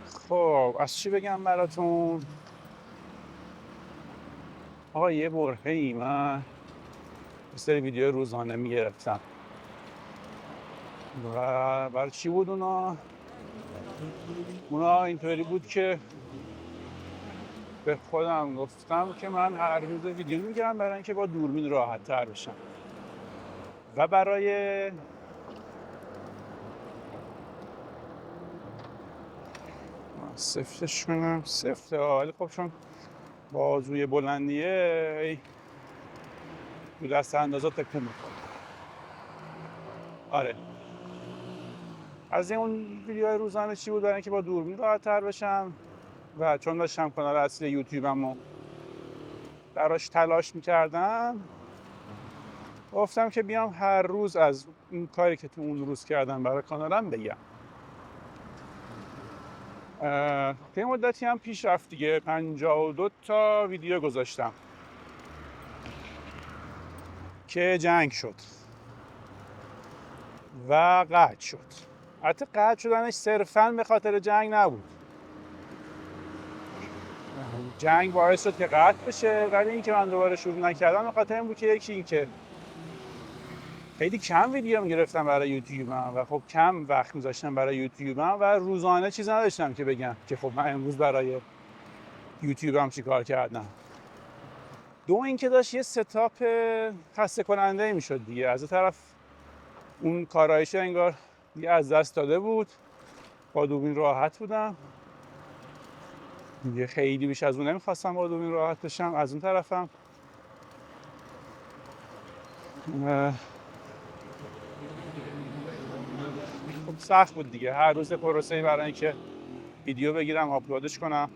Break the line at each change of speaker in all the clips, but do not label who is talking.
خب از چی بگم براتون؟ آقا یه برهه‌ای من یه سری ویدیو روزانه میگرفتم و برای چی بود اونا اینطوری بود که به خودم گفتم که من هر روز ویدیو میگیرم برای اینکه با دوربین راحت تر بشم و برای سفتش کنم سفته ولی خب چون بازوی بلندیه هی تو دست اندازه تکون میکنه. آره از اون ویدیوهای روزانه چی بود برای اینکه با دوربین راحت تر بشم و چون داشتم کانال اصلی یوتیوبم رو براش تلاش میکردم گفتم که بیام هر روز از این کاری که تو اون روز کردم برای کانالم بگم. یه مدتی هم پیش رفت دیگه 52 تا ویدیو گذاشتم که جنگ شد و قطع شد. حتی قطع شدنش صرفاً به خاطر جنگ نبود، جنگ باعث شد که قطع بشه، ولی اینکه من دوباره شروع نکردم به خاطر این بود که یکی این که خیلی کم ویدیو میگرفتم برای یوتیوبم و خب کم وقت میذاشتم برای یوتیوبم و روزانه چیز نداشتم که بگم که خب من امروز برای یوتیوبم چی کار کردم. دو اینکه داشت یه ستاپ خسته کننده میشد دیگه، از طرف اون کارایش انگار دیگه از دست داده بود، با دوربین راحت بودم دیگه، خیلی بیش از اون نمیخواستم با دوربین راحت بشم. از اون طرفم خب سخت بود دیگه، هر روز پروسه‌ای برای اینکه ویدیو بگیرم آپلودش کنم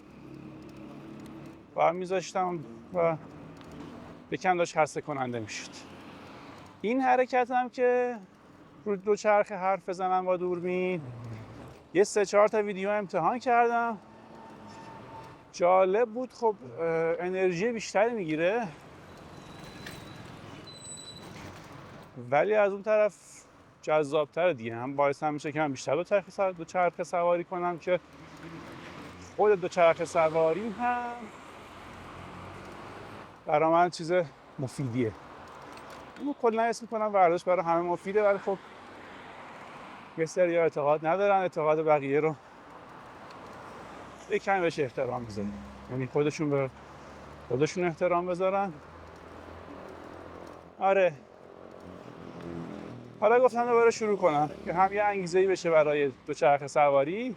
و میذاشتم و یکم داشت خسته کننده میشد. این حرکتم که رو دوچرخه حرف بزنم با دوربین یه 3-4 تا ویدیو امتحان کردم، جالب بود. خب انرژی بیشتری میگیره ولی از اون طرف جذاب‌تره دیگه، هم باعث هم میشه که من بیشتر دوچرخه سواری کنم که خود دوچرخه سواری هم برای من چیز مفیدیه. اما کلا اسم میکنم ورزش برای همه مفیده، ولی خب یه سری اعتقاد ندارن، اعتقاد بقیه رو یکم بهش احترام بذارن، یعنی خودشون به خودشون احترام بذارن. آره حالا گفتم دوباره شروع کنم که هم یه انگیزه‌ای بشه برای دوچرخه سواری.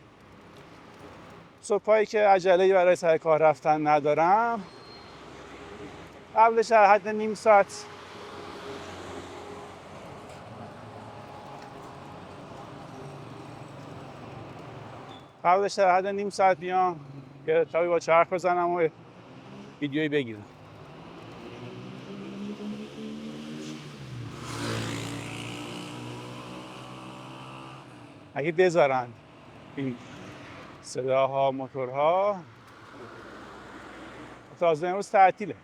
صبحایی که عجله‌ای برای سر کار رفتن ندارم، قبلش در حد نیم ساعت بیام یه تابی با چرخ بزنم و ویدیویی بگیرم. اگه بذارن این صداها موتورها، تازه امروز تعطیله.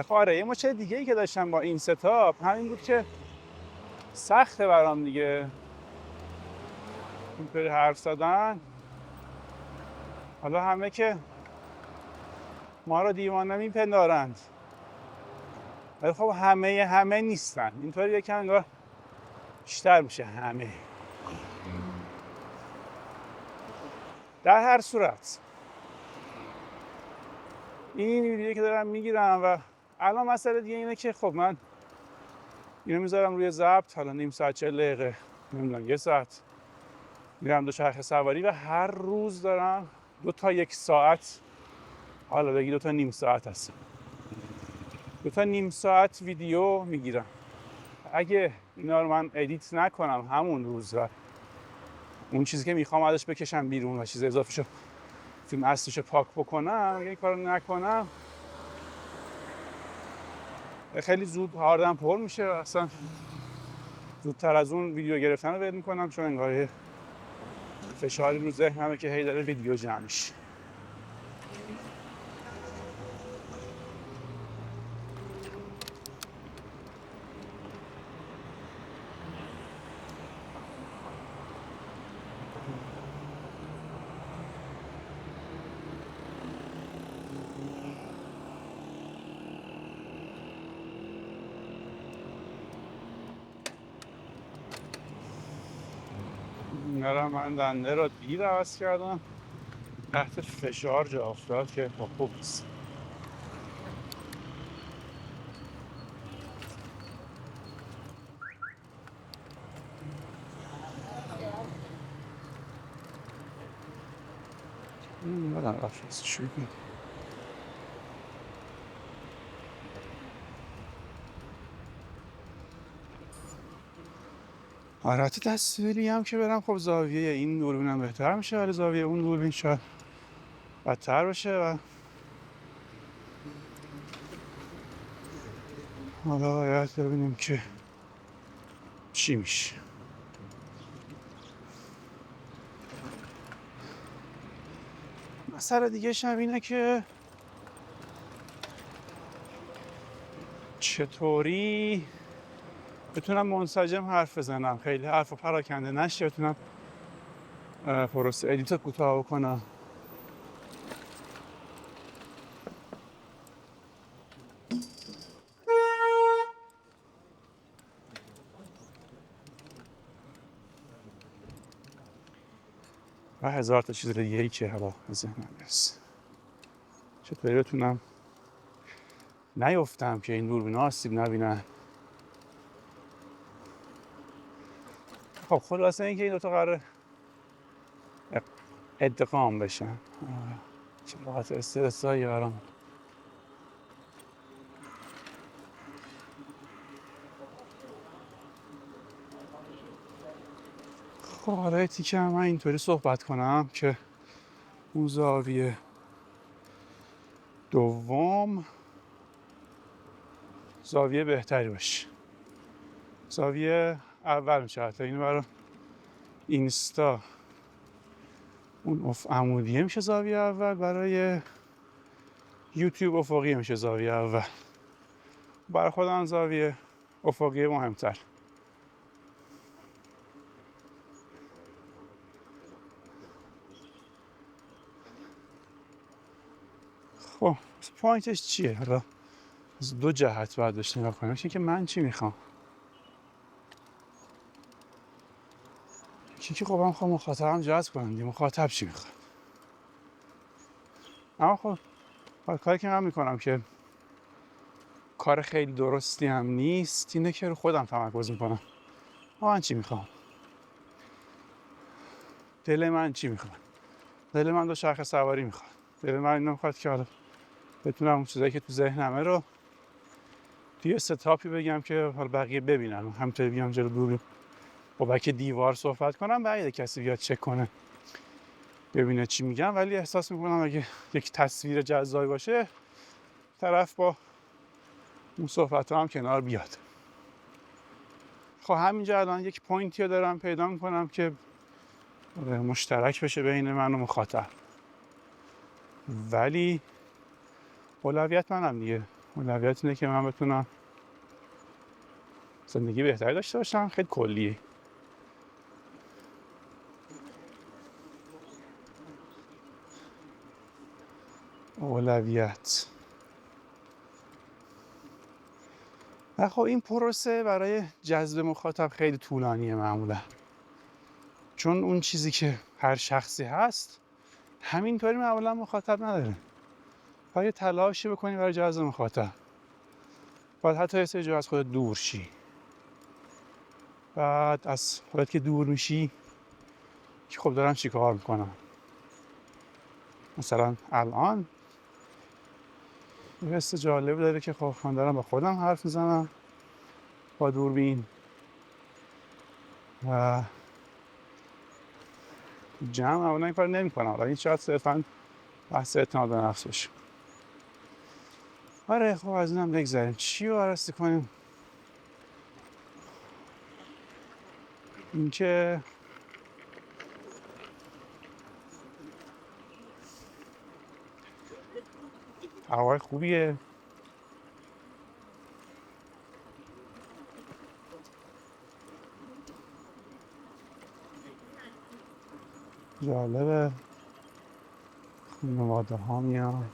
آره یه مچه دیگه ای که داشتم با این ستاپ همین بود که سخته برام دیگه اینطوری حرف زدن. حالا همه که ما رو دیوانه میپندارند ولی خب همه نیستن، اینطوری یکم انگار بیشتر میشه همه. در هر صورت این ویدیویی که دارم میگیرم و الان مسئله دیگه اینه که خب من اینو میذارم روی ضبط، حالا نیم ساعت 40 دقیقه نمیدونم یه ساعت میرم دوچرخه سواری و هر روز دارم 2 تا 1 ساعت، حالا بگی 2 تا نیم ساعت هست، 2 تا نیم ساعت ویدیو میگیرم. اگه اینا رو من ادیت نکنم همون روز و اون چیزی که میخوام ازش بکشم بیرون و چیز اضافه شو فیلم اصلیشو پاک بکنم، اگه این کارو نکنم خیلی زود هاردم پر میشه و اصلا زودتر از اون ویدیو گرفتن رو ول میکنم، چون انگار فشاری رو ذهنمه که هی داره ویدیو جمع میشه. میارم من دنده رو دیر عوض کردم تحت فشار جا افتاد که خب خوب نیست. بدن رفت شوی کنم. حالت تصویری هم که برم خب زاویه این دوربینم بهتر میشه ولی زاویه اون دوربین شاید بدتر باشه و حالا باید ببینیم که چی میشه. مسئله دیگه شم اینه که چطوری بتونم منسجم حرف بزنم، خیلی حرف و پراکنده نشه، بتونم پروسه ادیت کوتاه بکنم. و هزار تا چیز دیگه‌ای که حالا به ذهنم میرسه. چطوری بتونم نیفتم که این دوربینا آسیب نبینن. خب خلاصه اینکه این دوتا قراره ادغام بشن. چه لغت استرسایی برام. خب حالا تیکه من اینطوری صحبت کنم که اون زاویه دوم زاویه بهتری باشه. زاویه اول میشه حتی اینو برای اینستا اون عمودیه میشه زاویه اول، برای یوتیوب افقی میشه زاویه اول. برای خودم زاویه افقی مهمتر. خب پوینتش چیه؟ حالا از دو جهت باید بهش نگاه کنیم. که من چی میخوام، که خب من خواهم مخاطبم جذب کنم دیگه. مخاطب چی میخواد؟ اما خب کاری که من میکنم که کار خیلی درستی هم نیست اینه که رو خودم تمرکز میکنم. من چی میخوام؟ دل من چی میخواد؟ دل من دوچرخه سواری میخواد. دل من اینو میخواد که حالا بتونم اون چیزایی که تو ذهنمه رو توی ستاپی بگم که حالا بقیه ببینن. همینطوری بیام جلو دوربین با بک دیوار صحبت کنم، بعید کسی بیاد چک کنه ببینه چی میگم، ولی احساس میکنم اگه یک تصویر جذابی باشه طرف با اون صحبت هم کنار بیاد. خب همینجا الان یک پوینتی رو دارم پیدا میکنم که مشترک بشه بین من و مخاطب، ولی اولویت منم دیگه. اولویت اینه که من بتونم زندگی بهتری داشته باشم. خیلی کلیه. اولویت. و خب این پروسه برای جذب مخاطب خیلی طولانیه معمولا، چون اون چیزی که هر شخصی هست همینطوری معمولا مخاطب نداره. باید تلاشی بکنی برای جذب مخاطب، باید حتی یه سری جا از خودت دور شی. بعد از خودت که دور میشی که خب دارم چی کار میکنم. مثلا الان یه حس جالب داره که خب من دارم با خودم حرف میزنم با دوربین و جمع اونا این کار نمی کنم. حالا این شاید صرفا بحث اعتماد به نفس باشه. آره خب از اینم بگذاریم. چی رو بررسی کنیم؟ اینکه هوای خوبیه، جالبه، خانواده ها میان.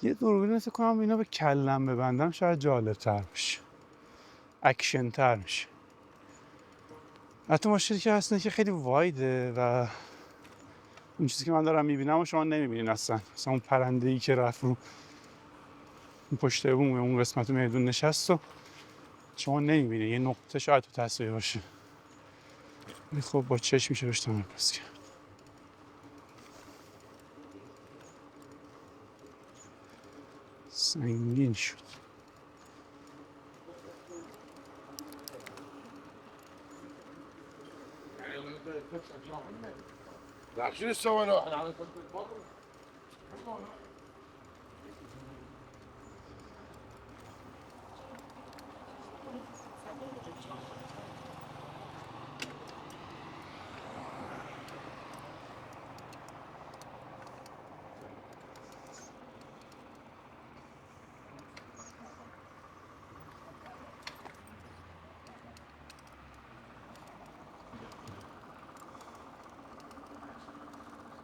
یه دوربین فکر کنم اینا به کلم ببندم شاید جالب تر بشه، اکشن تر میشه. حتی مشکلی که هست اینه که خیلی وایده و اون چیزی که من دارم میبینم و شما نمیبینین اصلا اون پرنده‌ای که رفت رو اون پشت بوم اون قسمت میدون نشست و شما نمیبینین، یه نقطه شاید تو تصویر باشه. خب با چشم میشه روش تمرکز کرد. سنگین شد.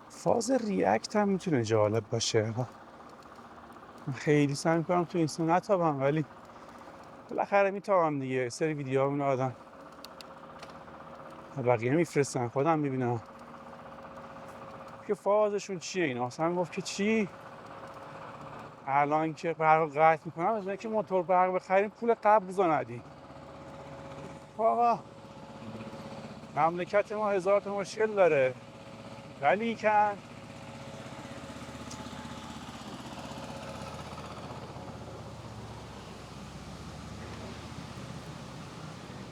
فاز ریاکت هم میتونه جالب باشه. من خیلی سعی میکنم تو اینستا نتابم ولی بالاخره میتابم دیگه. سری ویدیوها آدم بقیه میفرستن، خودم میبینم که فازشون چیه. اینا اصلا گفت که چی الان که برق قطع میکنم از اینکه موتور برق بخریم پول قبض رو ندیم. آقا مملکت ما هزار تا مشکل داره ولی کن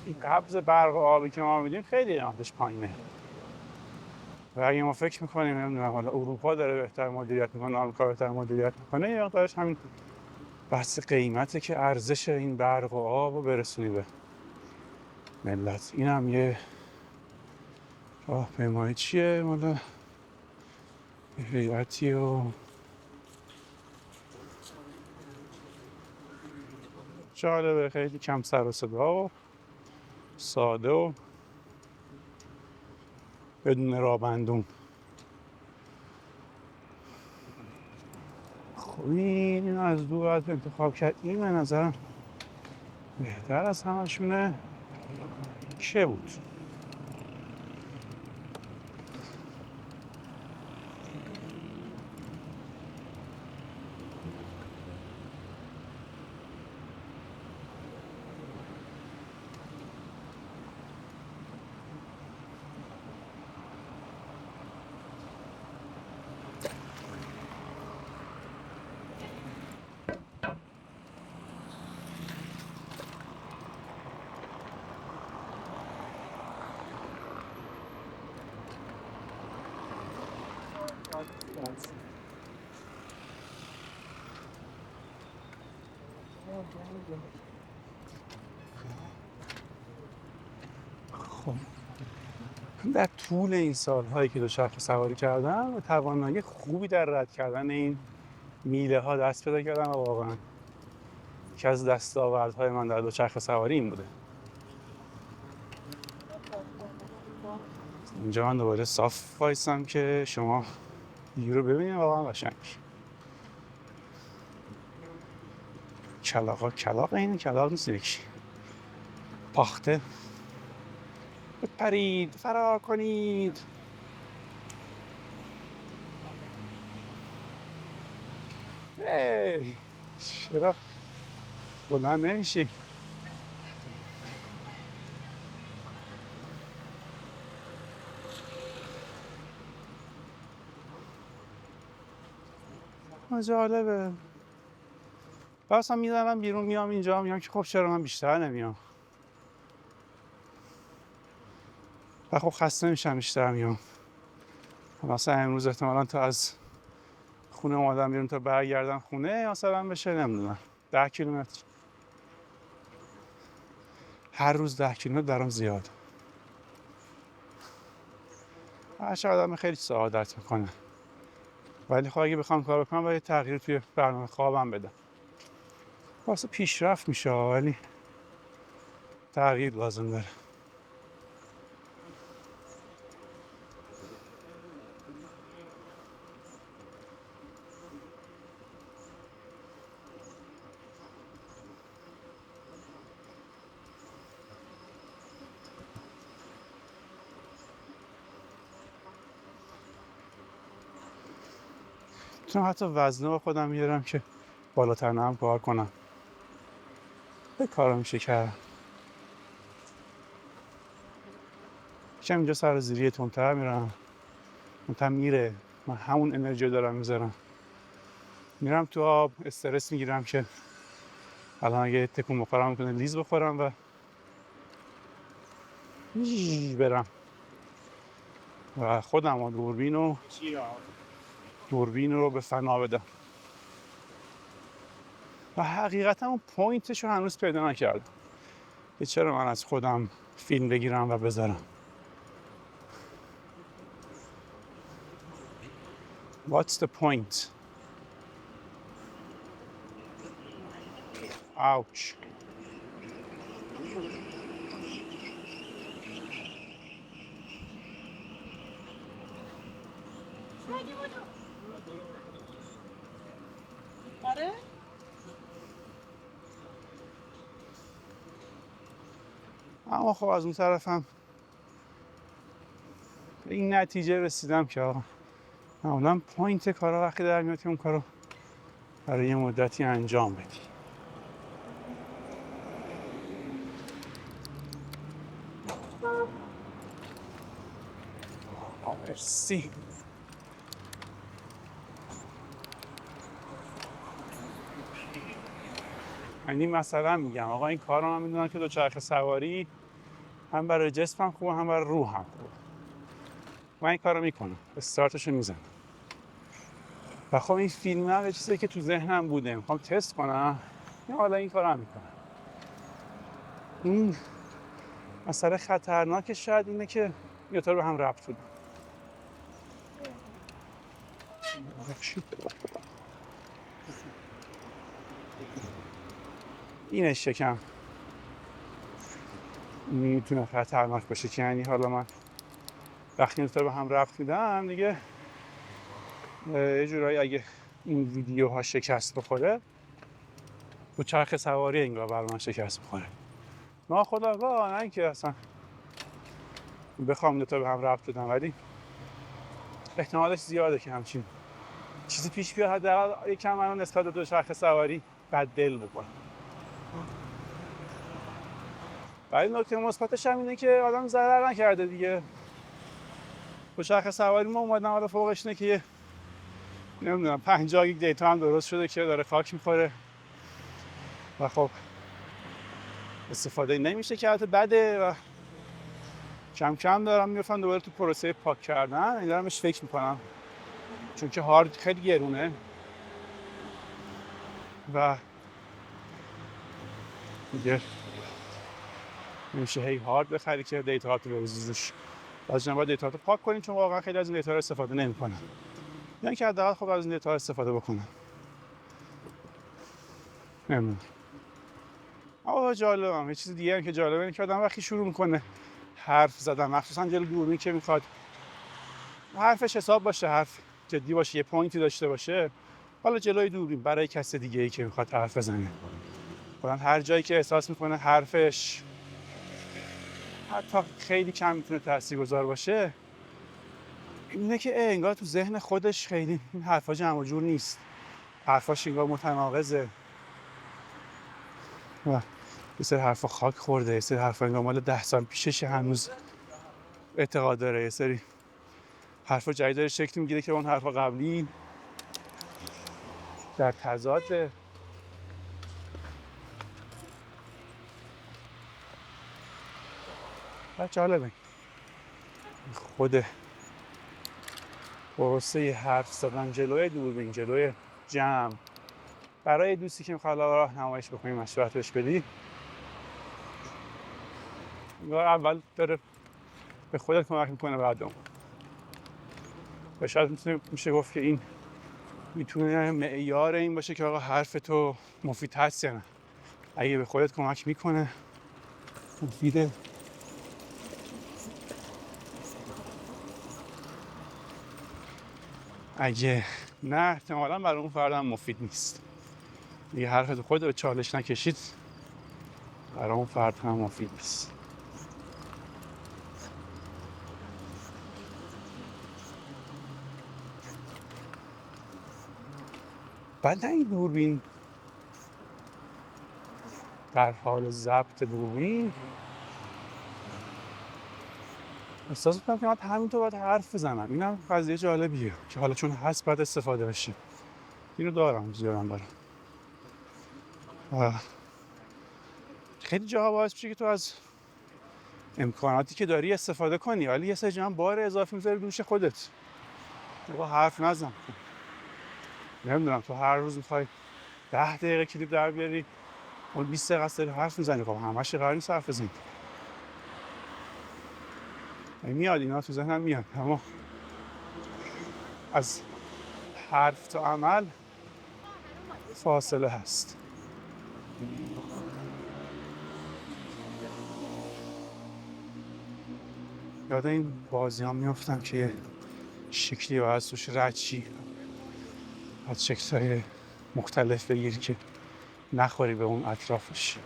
این قبض برق و آبی که ما میدیم خیلی قیمتش پایینه و اگه ما فکر میکنیم نمیدونم حالا اروپا داره بهتر مدیریت میکنه، آمریکا بهتر مدیریت میکنه، یه مقدارش همین بحث قیمته که ارزش این برق و آب رو برسونی به ملت. این هم یه راهپیمایی چیه مالا هیئتی و جالبه، خیلی کم سر و صدا و ساده و بدون رابندون. خب این از دور از انتخاب کرد. این به نظرم بهتر از همشونه. چه بود؟ خب در طول این سال‌هایی که دوچرخه سواری کردم توانایی خوبی در رد کردن این میله ها دست پیدا کردم و واقعا یکی از دستاوردهای من در دوچرخه سواری این بوده. اینجا من دوباره صاف وایسم که شما یه رو ببینید. واقعا قشنگ. کلاغ این کلاغ نیست، یکی پاخته. بپرید، فرار کنید. چرا بلند نمیشی؟ جالبه. اصلا میزنم بیرون میام اینجا میام که خب چرا من بیشتر نمیام و خب خسته میشم بیشتر میام. مثلا امروز احتمالا تا از خونه اومدم بیرون تا برگردم خونه مثلا بشه نمیدونم 10 کیلومتر. هر روز 10 کیلومتر برام زیاد. هر آدم خیلی سعادت میکنه ولی خب اگه بخوام کار بکنم باید تغییر توی برنامه خوابم بدم. واسه پیشرفت میشه ولی تغییر لازم داره. میتونم حتی وزنه با خودم بیارم که بالاتر نرم کار کنم. به کارا میشه کرد. یکم اینجا سر زیری تندتر میرم، تندتر میره، من همون انرژی دارم میذارم، میرم تو آب، استرس میگیرم که الان اگه تکون بخورم میتونه لیز بخورم و برم و خودم و دوربین رو به فنا بدم. و حقیقتا اون پوینتش رو هنوز پیدا نکردم که چرا من از خودم فیلم بگیرم و بذارم. What's the point? Ouch.
آره؟
اما خب از اون طرفم به این نتیجه رسیدم که آقا معمولا پوینت کارا وقتی در میاد که اون کارو برای یه مدتی انجام بدی. مرسی. یعنی مثلا میگم آقا این کار رو من میدونم که دوچرخه سواری هم برای جسمم خوبه هم برای روحم خوبه. من این کار رو میکنم، استارتش رو میزنم و خب این فیلم هم یه چیزی که تو ذهنم بوده میخوام تست کنم، یا حالا این کار هم میکنم. این مسئله خطرناک شاید اینه که یه طور به هم ربط بودن. اینش شکم میتونه خطرناک باشه که یعنی حالا من وقتی این طور به هم ربط میدم دیگه یه جورایی اگه این ویدیوها شکست بخوره دوچرخه سواری انگار بر من شکست بخوره. ناخودآگاه، نه اینکه اصلا بخوام دو تا به هم ربط بدم، ولی احتمالش زیاده که همچین چیزی پیش بیاد. حداقل یکم منو نسبت به دوچرخه سواری بد دل بکنه. ولی نکته مثبتش هم اینه که آدم ضرر نکرده دیگه. دوچرخه سواری ما اومدن حالا فوقش اینه که یه نمیدونم 50 گیگ دیتا هم درست شده که داره خاک میخوره و خب استفاده نمیشه که البته بده و کم کم دارم میفتم دوباره تو پروسه پاک کردن. این دارم بهش فکر میکنم چون که هارد خیلی گرونه و دیگه نمیشه هی هارد بخری که دیتا رو بریزیش. از جنبه دیتا رو پاک کنیم چون واقعا خیلی از این دیتا رو استفاده نمیکنن، یعنی که حداقل خب از این دیتا استفاده بکنن. نمیدونم. اما جالبم یه چیز دیگه هم که جالبه اینه که آدم وقتی شروع میکنه حرف زدن، مخصوصا جلوی دوربین که میخواد حرفش حساب باشه، حرف جدی باشه، یه پوینتی داشته باشه، حالا جلوی دوربین برای کس دیگه ای که میخواد حرف بزنه، مثلا هر جایی که احساس میکنه حرفش حتی خیلی کم میتونه تاثیرگذار باشه، اینه که انگار تو ذهن خودش خیلی این حرفا جمع و جور نیست، حرفاش انگار متناقضه و یه سری حرفا خاک خورده، یه سری حرفا انگار مال 10 سال پیشش هنوز اعتقاد داره، یه سری حرفا جدید داره شکل میگیره که اون حرفا قبلی در تضاده. و جالبه خود پروسه حرف زدن جلوی دوربین، جلوی جمع، برای دوستی که میخواد راه نمایش بکنی مشورت بهش بدی، انگار اول داره به خودت کمک میکنه بعد اون. و شاید میشه گفت که این میتونه معیار این باشه که آقا حرف تو مفید هست یا نه. اگه به خودت کمک میکنه مفیده. اگه نه احتمالاً برای اون فرد هم مفید نیست. اگه حرفت خودت به چالش نکشید برای اون فرد هم مفید نیست. بعد این دوربین در حال ضبط دوربین احساس میکنم که من همینطور باید حرف بزنم. اینم قضیه جالبیه که حالا چون هست باید استفاده بشه. اینو دارم زیادم دارم. خیلی جاها باعث میشه که تو از امکاناتی که داری استفاده کنی، ولی یه سری جا هم بار اضافی میذاری دوش خودت. با حرف نزن. نمیدونم تو هر روز میخوای 10 دقیقه کلیپ در بیاری، اون 20 دقیقه است داری حرف میزنی. خب همش قرار نیست حرف بزنی. میاد اینا تو ذهنم میاد، اما از حرف تا عمل فاصله هست. یاد این بازی ها میافتم که یه شکلی باید توش رد شی، از شکل‌های مختلف بگیری که نخوری به اون اطرافش.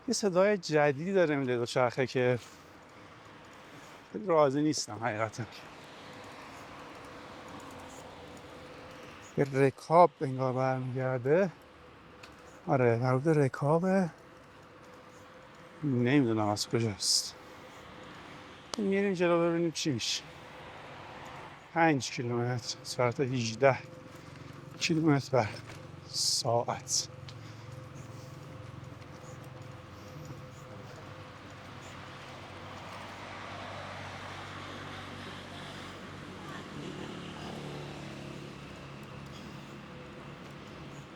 یه صدای جدیدی داره میده دوچرخه که خیلی راضی نیستم حقیقتا. یه رکاب انگار برمیگرده. آره مربوط رکابه، نمیدونم از کجاست. میریم جلو ببینیم چی میشه. 5 کیلومتر ساعت 18 کیلومتر بر ساعت.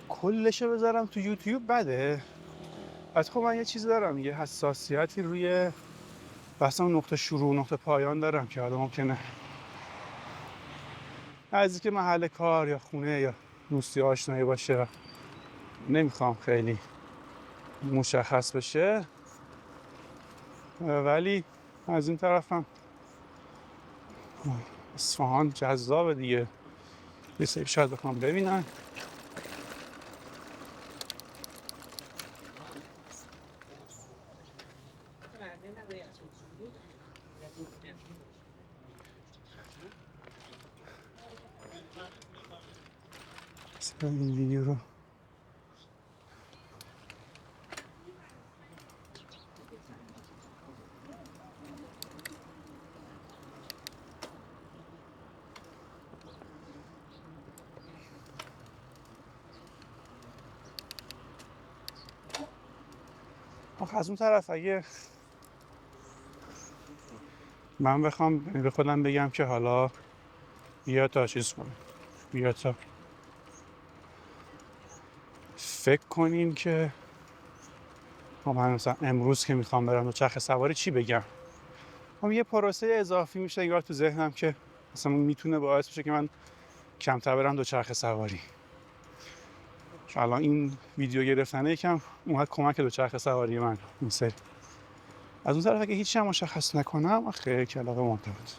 کلشو بذارم تو یوتیوب بده. از خب من یه چیز دارم، یه حساسیتی روی بحث نقطه شروع نقطه پایان دارم که حالا ممکنه نزدیک محل کار یا خونه یا دوستی آشنایی باشه و نمیخوام خیلی مشخص بشه، ولی از این طرفم اصفهان جذابه دیگه. یه سری شاید بخوام ببینن. این ویدیو رو از اون طرف اگه من بخوام به خودم بگم که حالا بیا تا چیز کنیم، بیا تا فکر کنیم که من مثلا امروز که میخوام برم دوچرخه سواری چی بگم، یه پروسه اضافی میشه انگار تو ذهنم که مثلا میتونه باعث بشه که من کمتر برم دوچرخه سواری. الان این ویدیو گرفتنه یکم اومد کمک دوچرخه سواری من این سری. از اون طرف اگه هیچی هم مشخص نکنم خیلی کلاقه مونده بود.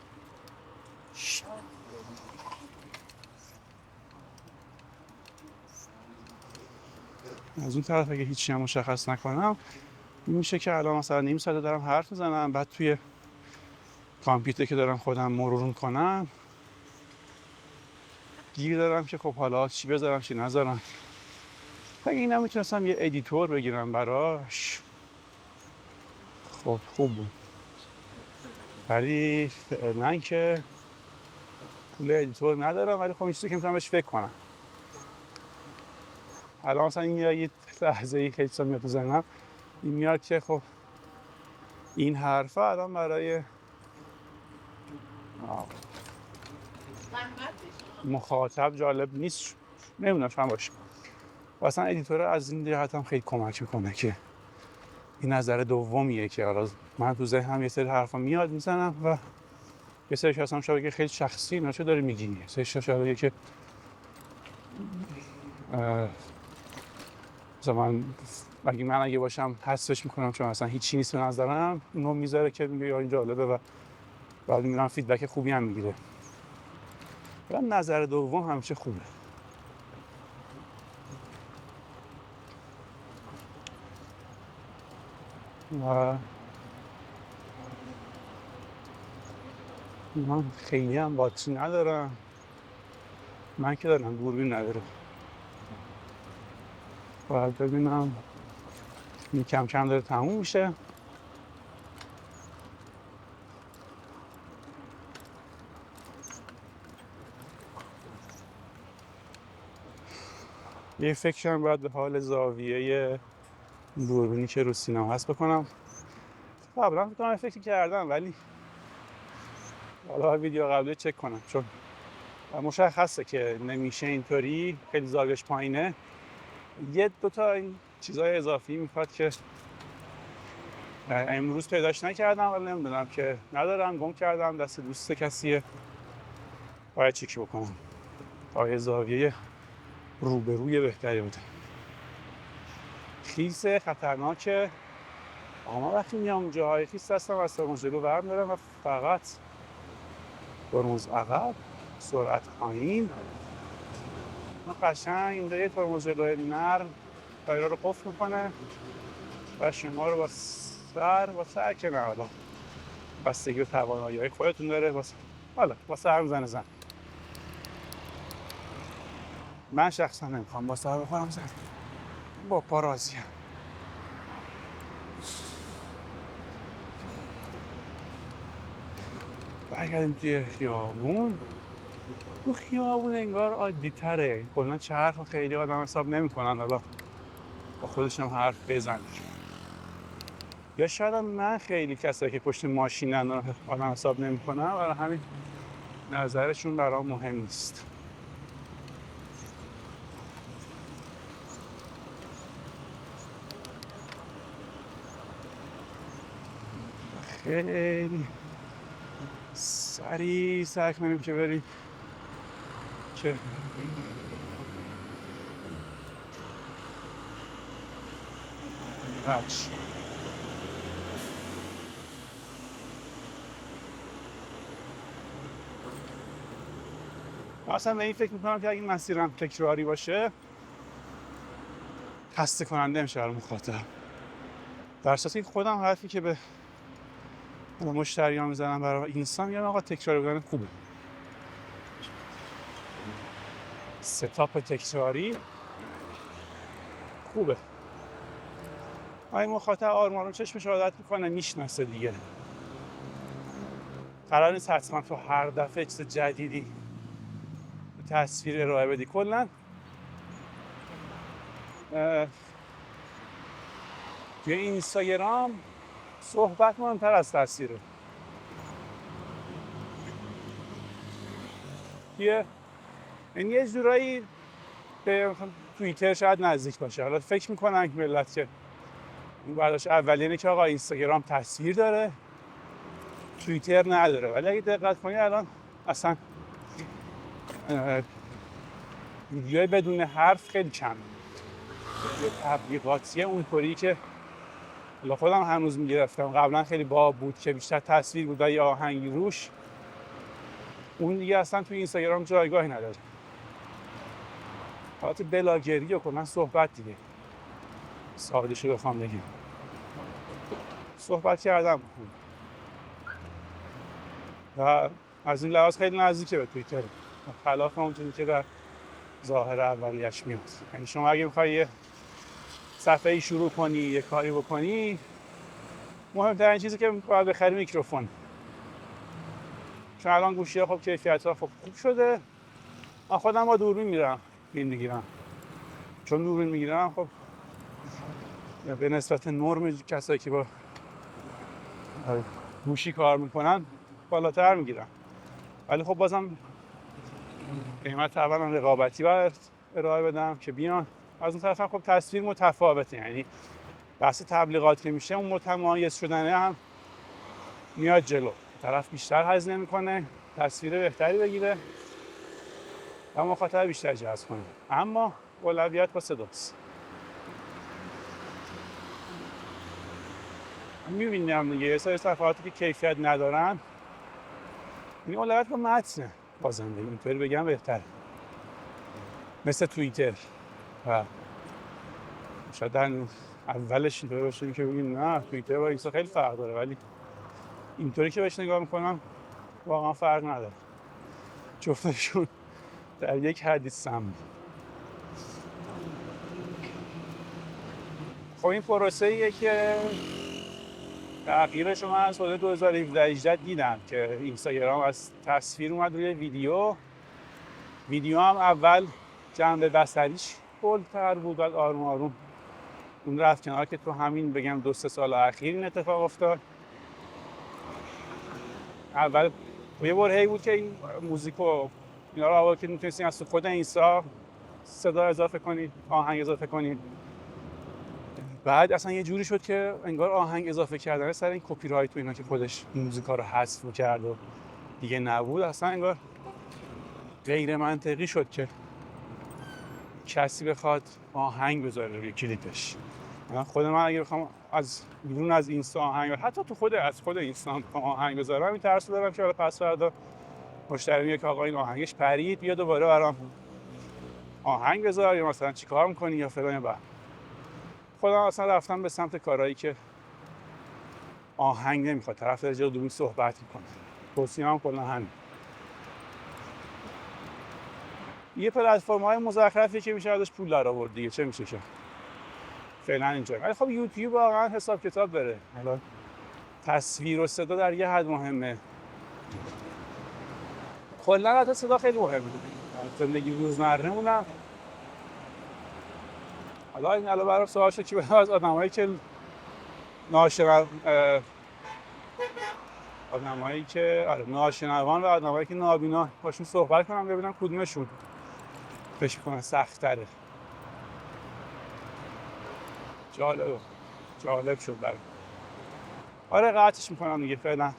از اون طرف اگه هیچی هم مشخص نکنم این میشه که الان مثلا نیم ساعت دارم حرف میزنم، بعد توی کامپیوتر که دارم خودم مرور میکنم گیر دارم که خب حالا چی بذارم چی نذارم. اگه اینم میتونستم یه ادیتور بگیرم براش خب خوب بود، ولی فعلا که پول ادیتور ندارم، ولی خب این چیزی که میتونم بهش فکر کنم. الان مثلا این یه لحظه ای خیلی چیزا میاد تو ذهنم، این میاد که خب این حرفا الان برای مخاطب جالب نیست، نمیدونم چند باشه. اصلا ادیتور از این جهت هم خیلی کمک میکنه که این نظر دومیه که حالا من تو ذهنم یه سری حرفا میاد میزنم و یه سریش اصلا شاید خیلی شخصی نشه داره میگی، یه سریش شاید که مثلا من اگه باشم حذفش میکنم چون اصلا هیچی نیست به نظرم، اونو میذاره که میگه این جالبه و بعد میرم فیدبک خوبی هم میگیره. و نظر دوم همیشه خوبه. و من خیلی هم باتری ندارم، من که دارم دوربین نداره. باید ببینم این کم کم داره تموم میشه. یه فکرم باید به حال زاویه دوربینی که رو سینما هست بکنم. قبلا فکر فکر کردم ولی حالا ویدیو قبلی چک کنم، چون مشخصه که نمیشه اینطوری، خیلی زاویه‌اش پایینه. یه دوتا این چیزای اضافی میخواد که امروز پیداش نکردم ولی نمیدونم که ندارم، گم کردم دست دوست کسیه، باید چک بکنم تا یه زاویه روبروی بهتری بوده. خیس خطرناکه، اما وقتی میام جاهای خیس هستم از ترمز جلو برمیدارم و فقط ترمز عقب، سرعت پایین، قشنگ اینجا یه ترمز جلوی نرم تایرها رو قفل میکنه و شما رو با سر که نه، حالا بستگی و توانایی‌های خودتون داره، حالا با سر میزنه زن. من شخصا نمیخوام با سر بخورم زن، با پا راضیم. برگردیم توی خیابون. تو خیابون انگار عادی تره، کلا چرخ خیلی آدم حساب نمیکنن، حالا با خودشون حرف بزنن. یا شاید من خیلی کسایی که پشت ماشینن رو آدم حساب نمیکنن، برای همین نظرشون برام مهم نیست. خیلی سریع سعی کنیم که بریم که بچ اصلا به این فکر میکنم که اگه این مسیرم تکراری باشه خسته کننده میشه برای مخاطب، در اساس خودم حرفی که به مشتریان میزنم برای اینسان میگم آقا تکراری بودن خوبه، ستاپ تکراری خوبه. این مخاطب آروم چشمش عادت میکنه، میشناسه دیگه. قرار نیست حتما تو هر دفعه چیز جدیدی تصویر ارائه بدی. کلا توی اینستاگرام صحبت مهمتر از تصویره. این یه جورایی به توییتر شاید نزدیک باشه. حالا فکر میکنن که ملت که این برداشت اولیه که آقا اینستاگرام تصویر داره توییتر نداره، ولی اگه دقت کنی الان اصلا ویدیوهای بدون حرف خیلی کم، تبلیغاتیه اونطوری که خودم هنوز میگرفتم. قبلا خیلی باب بود که بیشتر تصویر بود و یه آهنگی روش، اون دیگه اصلا توی اینستاگرام جایگاهی نداره. حالت بلاگری و کلا صحبت دیگه، ساده‌شو بخوام بگیم صحبت کردم و از این لحاظ خیلی نزدیکه به توییتر، خلاف اونجوری که در ظاهر اولیش میاد. یعنی شما اگه میخوای یه صفحه ای شروع کنی، یه کاری بکنی، مهمترین چیزی که باید بخری میکروفون، چون الان گوشی‌ها خب کیفیت‌ها خوب شده. من خودم با دوربین میرم فیلم میگیرم، چون دوربین میگیرم خب به نسبت نرم کسایی که با گوشی کار میکنن بالاتر میگیرم، ولی خب بازم قیمت اولا رقابتی باید ارائه بدم که بیان. از اون طرف خب تصویر متفاوته، یعنی بحث تبلیغات که میشه اون متمایز شدنه هم میاد جلو، طرف بیشتر هزینه میکنه تصویر بهتری بگیره و مخاطب بیشتر جذب کنه. اما اولویت با صداست. میبینم دیگه یه سری صفحاتی که کیفیت ندارن، این اولویت با متنه بازنده، اینطوری بگم بهتره، مثل توییتر. و شاید در اولش اینطوری باشه که بگیم نه توییتر با اینستا خیلی فرق داره، ولی اینطوری که بهش نگاه میکنم واقعا فرق نداره، جفتشون در یک حدیث سم. خب این پروسه ایه که تغییرش رو من از سال 2017 دیدم که اینستاگرام از تصویر اومد روی ویدیو هم اول جنبه بصریش بولتر بود، بعد آروم آروم اون رفت کنار که تو همین بگم 2-3 سال اخیر این اتفاق افتاد. اول یه برهه‌ای بود که این موزیک و اینا رو اول که میتونستین از خود اینستا صدا اضافه کنید، آهنگ اضافه کنید، بعد اصلا یه جوری شد که انگار آهنگ اضافه کردن سر این کپی رایت و اینا که خودش موزیکا رو حذف می‌کرد و دیگه نبود، اصلا انگار غیر منطقی شد که کسی بخواد آهنگ بذاره روی کلیپش. خود من اگه بخوام از بیرون از اینستا آهنگ، حتی تو از خود اینستا بخوام آهنگ بذارم، این ترس دارم که حالا پس فردا مشتری میگه که آقا این آهنگش پرید، بیا دوباره برام آهنگ بذار، یا مثلا چیکار می‌کنی یا فلان. یا خودم اصلا رفتم به سمت کارهایی که آهنگ نمیخواد، طرف داره جلو صحبت میکنه. توصیه‌ام کلا همین. یه پلتفرم‌های مزخرفی که میشه ازش پول در آورد دیگه، چه میشه که فعلا اینجا. ولی خب یوتیوب واقعا حساب کتاب داره. حالا تصویر و صدا در یه حد مهمه. کلا حتی صدا خیلی مهمه. زندگی روزمره‌مونم. حالا این علاوه بر سوال شد که از آدمایی که ناشنوان و آدمایی که نابینا باشون صحبت کنم ببینم کدومشون فکر می‌کنن سخت‌تره. جالب شد برام. آره قطعش میکنم دیگه فعلا.